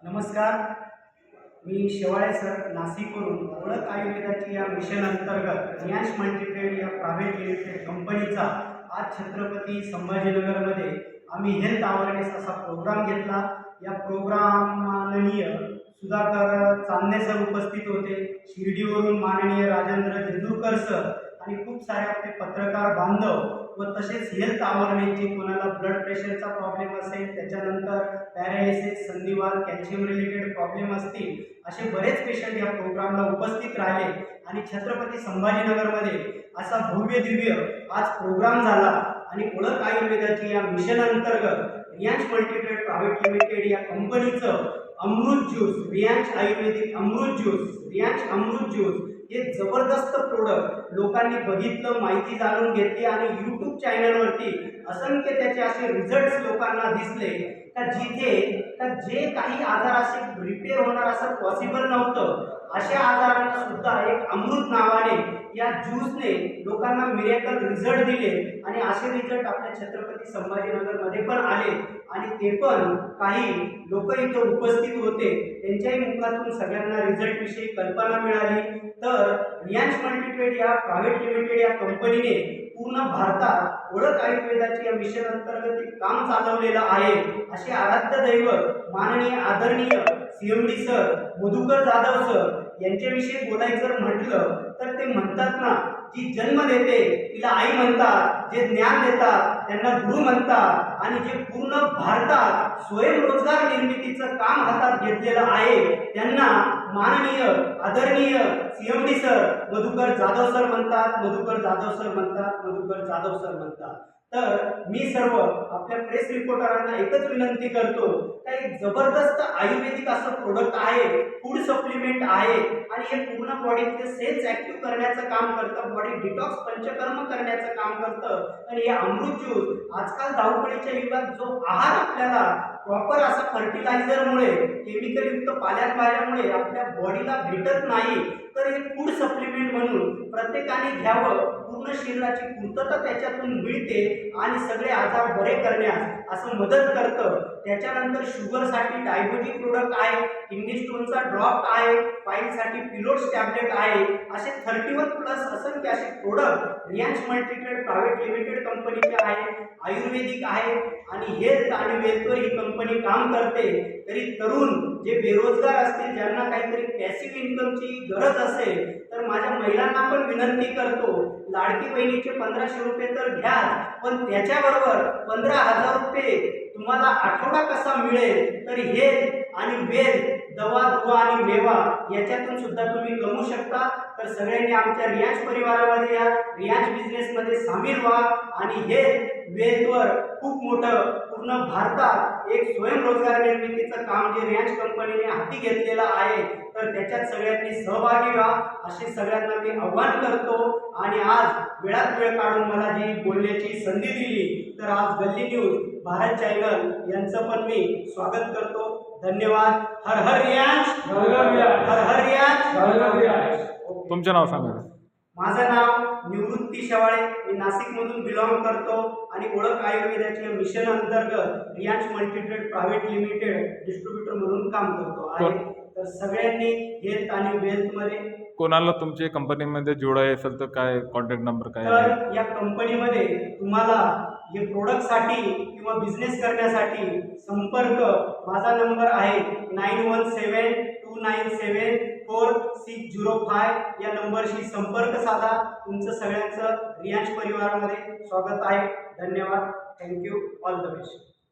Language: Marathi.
नमस्कार, मी शेवाळे सर नाशिकवरून ओळख आयुर्वेदाची या मिशन अंतर्गत रियांश मल्टीट्रेड या प्रायव्हेट लिमिटेड कंपनीचा आज छत्रपती संभाजीनगरमध्ये आम्ही हेल्थ अवेअरनेस असा प्रोग्राम घेतला। या प्रोग्राम माननीय सुधाकर चांदणे सर उपस्थित होते, शिर्डीवरून माननीय राजेंद्र जेजुरकर सर आणि खूप सारे आपले पत्रकार बांधव व तसेच हेल्थ अवेअरनेसचे कोणाला ब्लड प्रेशरचा प्रॉब्लेम असेल, त्याच्यानंतर पॅरालिसिस, संधिवात, कॅल्शियम रिलेटेड प्रॉब्लेम असतील, असे बरेच पेशंट या प्रोग्रामला उपस्थित राहिले आणि छत्रपती संभाजीनगरमध्ये असा भव्य दिव्य आज प्रोग्राम झाला। आणि ओळख आयुर्वेदाची या मिशन अंतर्गत रियांश मल्टीट्रेड प्रायव्हेट लिमिटेड या कंपनीचं अमृत ज्यूस, रियांश आयुर्वेदिक अमृत ज्यूस हे जबरदस्त प्रोडक्ट लोकांनी बघितलं, माहिती जाणून घेतली आणि यूट्यूब चॅनलवरती असंख्य त्याचे असे रिझल्ट्स लोकांना दिसले का जे काही आजार असे रिपेअर होणार असं पॉसिबल नव्हतं, अशा आजारांना सुद्धा एक अमृत नावाने या ज्यूसने लोकांना मिरेकल रिझल्ट दिले आणि असे रिझल्ट आपल्या छत्रपती संभाजीनगरमध्ये पण आले आणि ते पण काही लोक इथं उपस्थित होते, त्यांच्याही मुखातून सगळ्यांना रिझल्ट विषयी कल्पना मिळाली। तर रियांश मल्टीट्रेड या प्रायव्हेट लिमिटेड या कंपनीने पूर्ण भारतात ओळख आयुर्वेदाची या मिशन अंतर्गत एक काम चालवलेलं आहे। असे आराध्य दैवत माननीय आदरणीय CMD sir Madhukar Jadhav sir यांच्याविषयी बोलायचं जर म्हटलं तर ते म्हणतात ना, जी जन्म देते तिला आई म्हणतात, जे ज्ञान देतात त्यांना गुरु म्हणतात आणि जे पूर्ण भारतात स्वयंरोजगार निर्मितीचं काम हातात घेतलेलं आहे त्यांना माननीय आदरणीय CMD sir Madhukar Jadhav sir म्हणतात। तर मी सर्व आपल्या प्रेस रिपोर्टरांना एकच विनंती करतो का एक जबरदस्त आयुर्वेदिक असं प्रोडक्ट आहे, फूड सप्लिमेंट आहे आणि हे पूर्ण बॉडीचे सेल्स ऍक्टिव्ह करण्याचं काम करतं, बॉडी डिटॉक्स पंचकर्म करण्याचं काम करतं। आणि हे अमृत ज्यूस आजकाल धावपळीच्या युगात जो आहार आपल्याला प्रॉपर असा फर्टिलायझरमुळे, केमिकलयुक्त पाल्यामुळे आपल्या बॉडीला भेटत नाही, तर हे फूड सप्लिमेंट म्हणून प्रत्येकाने घ्यावं। पूर्ण शरीराची पूर्तता त्याच्यातून मिळते आणि सगळे आजार बरे करण्यास असं मदत करतं। त्याच्यानंतर शुगरसाठी डायबोजी प्रोडक्ट आहे, किडनी स्टोनचा ड्रॉप आहे, पाईलसाठी पिलोट्स टॅबलेट आहे, असे 31+ असंख्य असे product Riyansh multitrade private limited कंपनीचे आहे, आयुर्वेदिक आहे आणि हेल्थ आणि वेल्थवर ही कंपनी काम करते। तरी तरुण जे बेरोजगार असतील, ज्यांना काहीतरी पॅसिव्ह इन्कमची गरज असेल, तर माझ्या महिलांना पण विनंती करतो, लाडकी बहिणीचे 1500 रुपये तर घ्या, पण त्याच्याबरोबर 15,000 रुपये तुम्हाला आठवडा कसा मिळेल, तर हे आणि वेल दवा दुवा आणि मेवा याच्यातून सुद्धा तुम्ही कमवू शकता। तर सगळ्यांनी आमच्या रियांश परिवारामध्ये या, रियांश बिझनेसमध्ये सामील व्हा आणि हे वेल्थवर खूप मोठं पूर्ण भारतात एक स्वयंरोजगार निर्मितीचं काम जे रियांश कंपनीने हाती घेतलेलं आहे, तर त्याच्यात सगळ्यांनी सहभागी व्हा असे सगळ्यांना मी आव्हान करतो। आणि आज वेळात वेळ काढून मला जी बोलण्याची संधी दिली, तर आज गल्ली न्यूज भारत चॅनल यांचं पण मी स्वागत करतो। धन्यवाद। हर हर रियांश, हर हर रियांश। तुमचं नाव सांगा। माझं नाव निवृत्ती शेवाळे, मी नाशिकमधून बिलॉंग करतो आणि ओळख आयुर्वेदाच्या मिशन अंतर्गत Riyansh multitrade private limited distributor म्हणून काम करतो आहे। तर सगळ्यांनी हेल्थ आणि वेल्थ मध्ये कोणाला तुमच्या कंपनीमध्ये जोडायचं असेल तर काय कॉन्टॅक्ट नंबर काय आहे? तर या कंपनीमध्ये तुम्हाला हे प्रोडक्टसाठी किंवा बिझनेस करण्यासाठी संपर्क, माझा नंबर आहे 9172974605 या नंबरशी संपर्क साधा। तुमचं सगळ्यांचं रियांश परिवारामध्ये स्वागत आहे। धन्यवाद। थँक्यू। All the best.